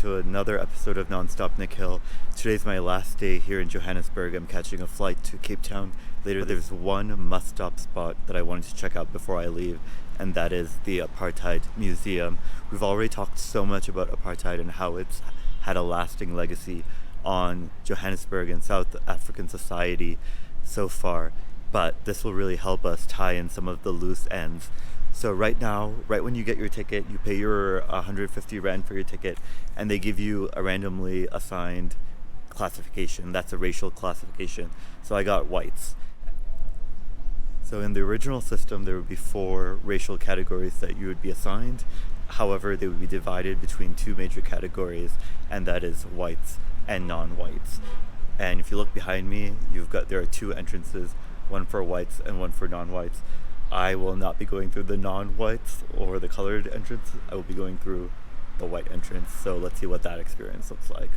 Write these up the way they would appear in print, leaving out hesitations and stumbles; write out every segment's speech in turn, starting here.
to another episode of Nonstop Nick Hill. Today's my last day here in Johannesburg. I'm catching a flight to Cape Town later. There's one must-stop spot that I wanted to check out before I leave, and that is the Apartheid Museum. We've already talked so much about apartheid and how it's had a lasting legacy on Johannesburg and South African society so far, but this will really help us tie in some of the loose ends. So right now, right when you get your ticket, you pay your 150 Rand for your ticket, and they give you a randomly assigned classification. That's a racial classification. So I got whites. So in the original system, there would be 4 racial categories that you would be assigned. However, they would be divided between 2 major categories, and that is whites and non-whites. And if you look behind me, there are 2 entrances, one for whites and one for non-whites. I will not be going through the non-whites or the colored entrance. I will be going through the white entrance. So let's see what that experience looks like.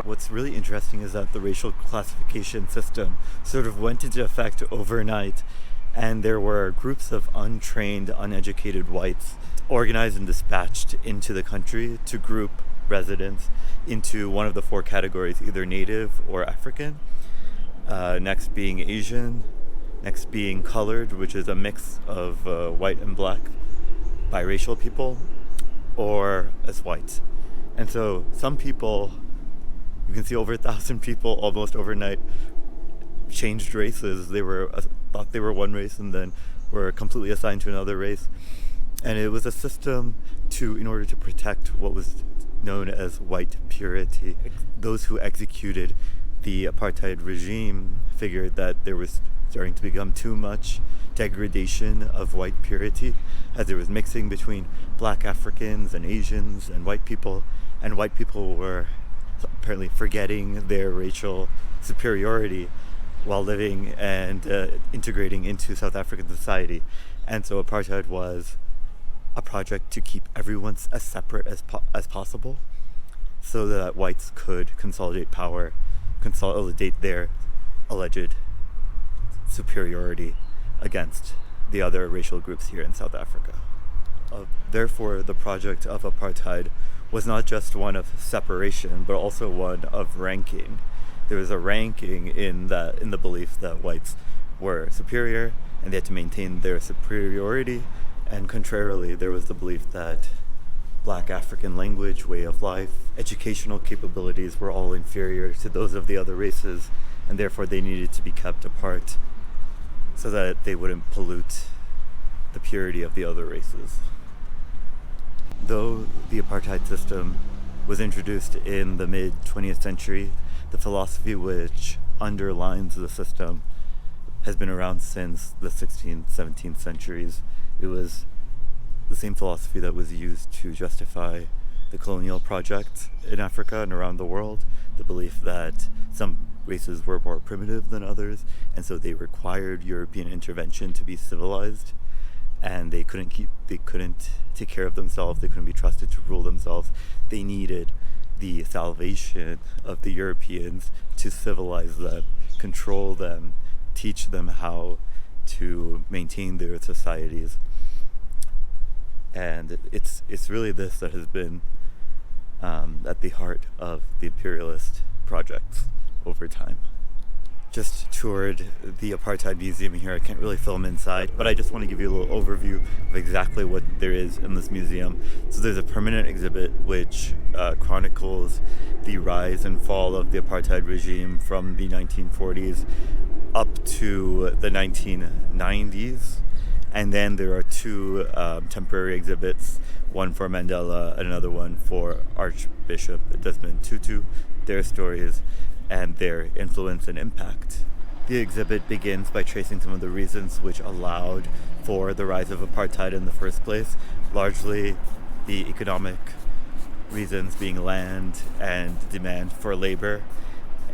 What's really interesting is that the racial classification system sort of went into effect overnight, and there were groups of untrained, uneducated whites organized and dispatched into the country to group residents into one of the 4 categories, either native or African, next being Asian, next being colored, which is a mix of white and black biracial people, or as white. And so some people, you can see over 1,000 people almost overnight changed races. They thought they were one race and then were completely assigned to another race. And it was a system in order to protect what was known as white purity. Those who executed the apartheid regime figured that there was starting to become too much degradation of white purity, as there was mixing between black Africans and Asians and white people were apparently forgetting their racial superiority while living and integrating into South African society. And so apartheid was a project to keep everyone as separate as possible, so that whites could consolidate power, consolidate their alleged superiority against the other racial groups here in South Africa. Therefore, the project of apartheid was not just one of separation, but also one of ranking. There was a ranking in the belief that whites were superior and they had to maintain their superiority, and contrarily, there was the belief that black African language, way of life, educational capabilities were all inferior to those of the other races, and therefore they needed to be kept apart so that they wouldn't pollute the purity of the other races. Though the apartheid system was introduced in the mid-20th century, the philosophy which underlines the system has been around since the 16th, 17th centuries. It was the same philosophy that was used to justify the colonial project in Africa and around the world, the belief that some races were more primitive than others, and so they required European intervention to be civilized, and they couldn't take care of themselves, they couldn't be trusted to rule themselves. They needed the salvation of the Europeans to civilize them, control them, teach them how to maintain their societies. And it's really this that has been at the heart of the imperialist projects over time. Just toured the Apartheid Museum here. I can't really film inside, but I just want to give you a little overview of exactly what there is in this museum. So there's a permanent exhibit which chronicles the rise and fall of the apartheid regime from the 1940s up to the 1990s. And then there are 2 temporary exhibits, one for Mandela and another one for Archbishop Desmond Tutu, their stories and their influence and impact. The exhibit begins by tracing some of the reasons which allowed for the rise of apartheid in the first place, largely the economic reasons being land and demand for labor,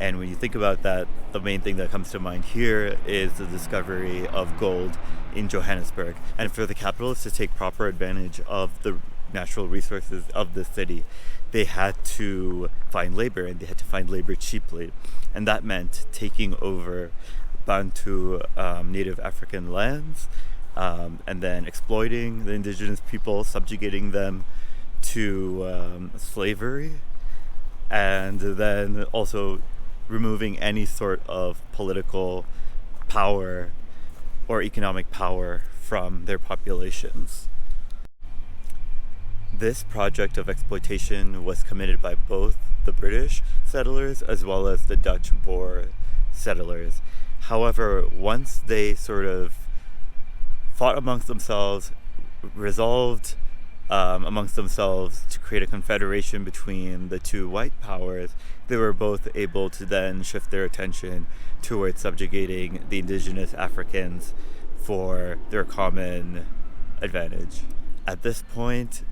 And when you think about that, the main thing that comes to mind here is the discovery of gold in Johannesburg. And for the capitalists to take proper advantage of the natural resources of the city, they had to find labor, and they had to find labor cheaply. And that meant taking over Bantu native African lands, and then exploiting the indigenous people, subjugating them to slavery, and then also removing any sort of political power or economic power from their populations. This project of exploitation was committed by both the British settlers as well as the Dutch Boer settlers. However, once they sort of fought amongst themselves, resolved amongst themselves to create a confederation between the two white powers, they were both able to then shift their attention towards subjugating the indigenous Africans for their common advantage. At this point,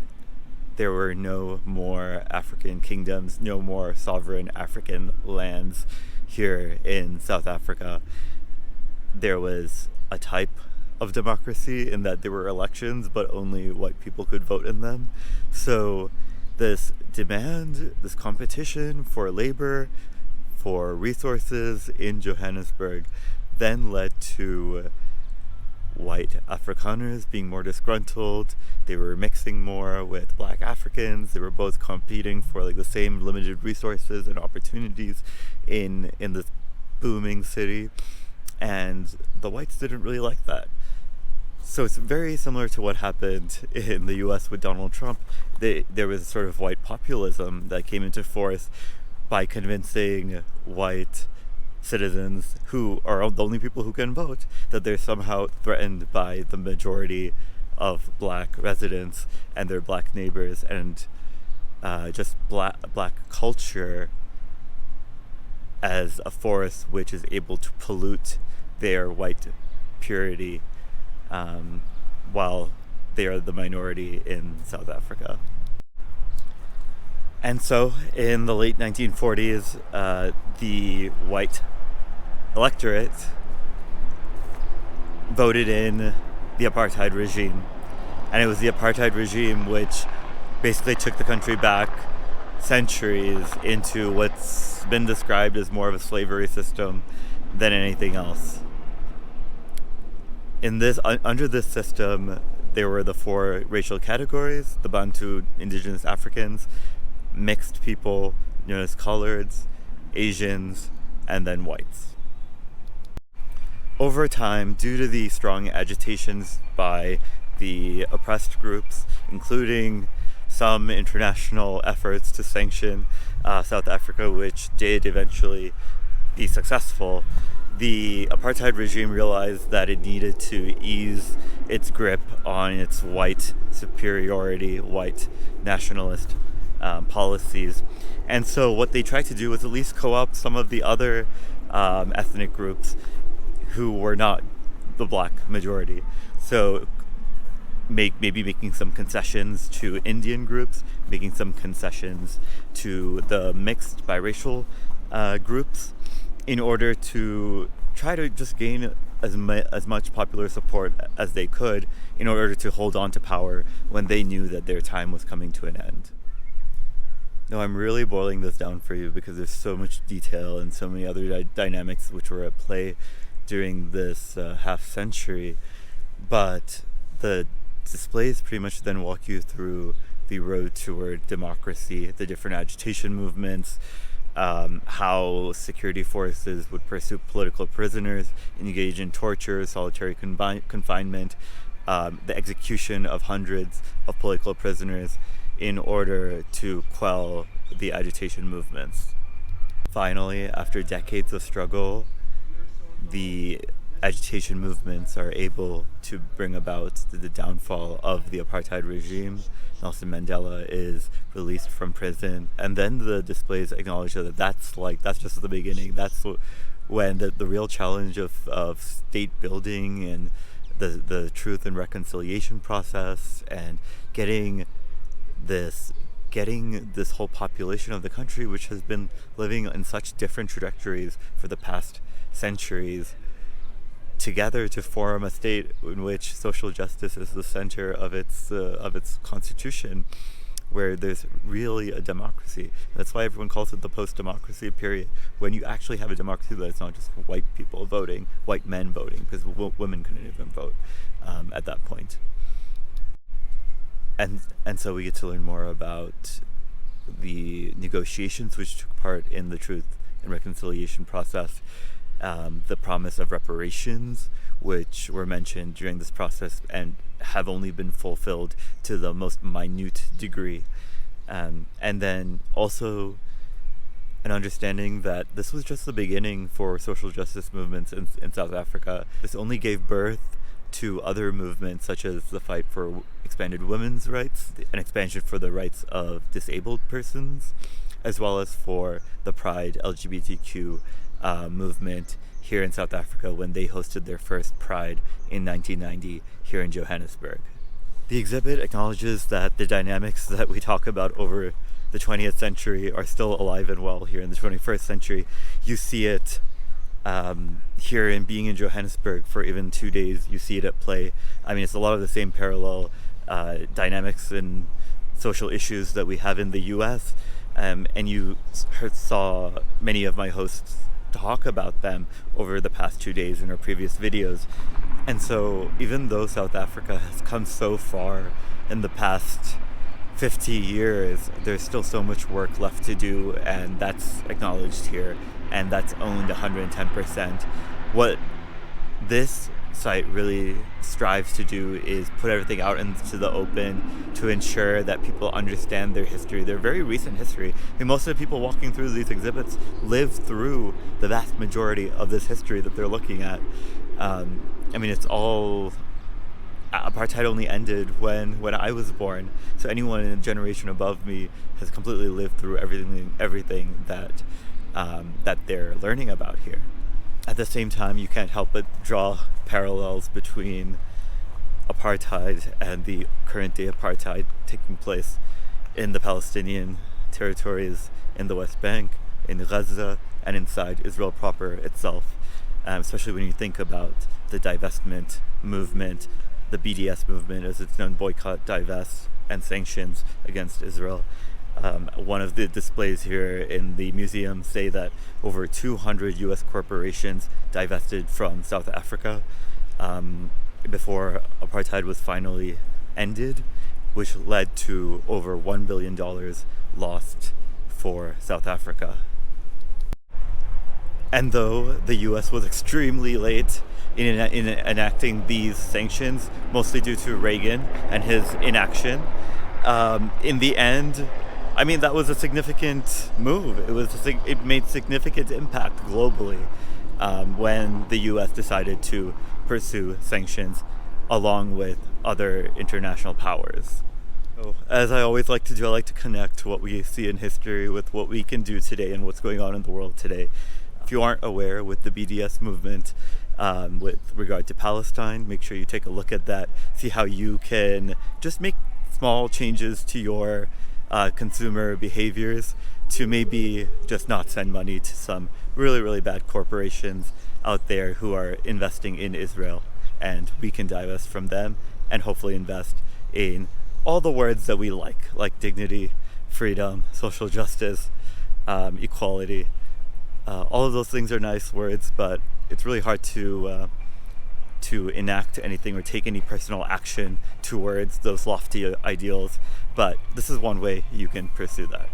there were no more African kingdoms, no more sovereign African lands here in South Africa. There was a type of democracy in that there were elections, but only white people could vote in them. So this demand, this competition for labor, for resources in Johannesburg, then led to white Afrikaners being more disgruntled. They were mixing more with black Africans. They were both competing for like the same limited resources and opportunities in this booming city, and the whites didn't really like that. So it's very similar to what happened in the US with Donald Trump. There was a sort of white populism that came into force by convincing white citizens, who are the only people who can vote, that they're somehow threatened by the majority of black residents and their black neighbors, and just black culture as a force which is able to pollute their white purity, while they are the minority in South Africa. And so in the late 1940s, the white electorate voted in the apartheid regime. And it was the apartheid regime which basically took the country back centuries into what's been described as more of a slavery system than anything else. Under this system, there were the four racial categories: the Bantu, indigenous Africans, mixed people known as coloreds, Asians, and then whites. Over time, due to the strong agitations by the oppressed groups, including some international efforts to sanction South Africa, which did eventually be successful, the apartheid regime realized that it needed to ease its grip on its white superiority, white nationalist policies. And so what they tried to do was at least co-opt some of the other ethnic groups who were not the black majority. So maybe making some concessions to Indian groups, making some concessions to the mixed biracial groups, in order to try to just gain as much popular support as they could in order to hold on to power when they knew that their time was coming to an end. Now, I'm really boiling this down for you because there's so much detail and so many other dynamics which were at play during this half century, but the displays pretty much then walk you through the road toward democracy, the different agitation movements, how security forces would pursue political prisoners, engage in torture, solitary confinement, the execution of hundreds of political prisoners in order to quell the agitation movements. Finally, after decades of struggle, the agitation movements are able to bring about the downfall of the apartheid regime. Nelson Mandela is released from prison, and then the displays acknowledge that that's just the beginning. That's when the real challenge of state building and the truth and reconciliation process and getting this getting this whole population of the country, which has been living in such different trajectories for the past centuries, together to form a state in which social justice is the center of its constitution, where there's really a democracy. That's why everyone calls it the post-democracy period, when you actually have a democracy that's not just white people voting, white men voting, because women couldn't even vote at that point. And so we get to learn more about the negotiations which took part in the Truth and Reconciliation process, the promise of reparations, which were mentioned during this process and have only been fulfilled to the most minute degree. And then also an understanding that this was just the beginning for social justice movements in South Africa. This only gave birth to other movements, such as the fight for expanded women's rights, an expansion for the rights of disabled persons, as well as for the Pride LGBTQ movement here in South Africa when they hosted their first Pride in 1990 here in Johannesburg. The exhibit acknowledges that the dynamics that we talk about over the 20th century are still alive and well here in the 21st century. You see it here in being in Johannesburg for even 2 days. You see it at play. I mean, it's a lot of the same parallel dynamics and social issues that we have in the US, and you saw many of my hosts talk about them over the past 2 days in our previous videos. And so even though South Africa has come so far in the past 50 years, there's still so much work left to do, and that's acknowledged here, and that's owned 110%. What this site really strives to do is put everything out into the open to ensure that people understand their history, their very recent history. I mean, most of the people walking through these exhibits live through the vast majority of this history that they're looking at. I mean, it's all... Apartheid only ended when I was born, so anyone in a generation above me has completely lived through everything that they're learning about here. At the same time, you can't help but draw parallels between apartheid and the current day apartheid taking place in the Palestinian territories in the West Bank, in Gaza, and inside Israel proper itself, especially when you think about the divestment movement, the BDS movement, as it's known, boycott, divest, and sanctions against Israel. One of the displays here in the museum say that over 200 US corporations divested from South Africa before apartheid was finally ended, which led to over $1 billion lost for South Africa. And though the US was extremely late in enacting these sanctions, mostly due to Reagan and his inaction, in the end, I mean, that was a significant move. It made significant impact globally when the US decided to pursue sanctions along with other international powers. So, as I always like to do, I like to connect what we see in history with what we can do today and what's going on in the world today. If you aren't aware, with the BDS movement, with regard to Palestine, make sure you take a look at that, see how you can just make small changes to your consumer behaviors to maybe just not send money to some really, really bad corporations out there who are investing in Israel, and we can divest from them and hopefully invest in all the words that we like dignity, freedom, social justice, equality. All of those things are nice words, but it's really hard to enact anything or take any personal action towards those lofty ideals. But this is one way you can pursue that.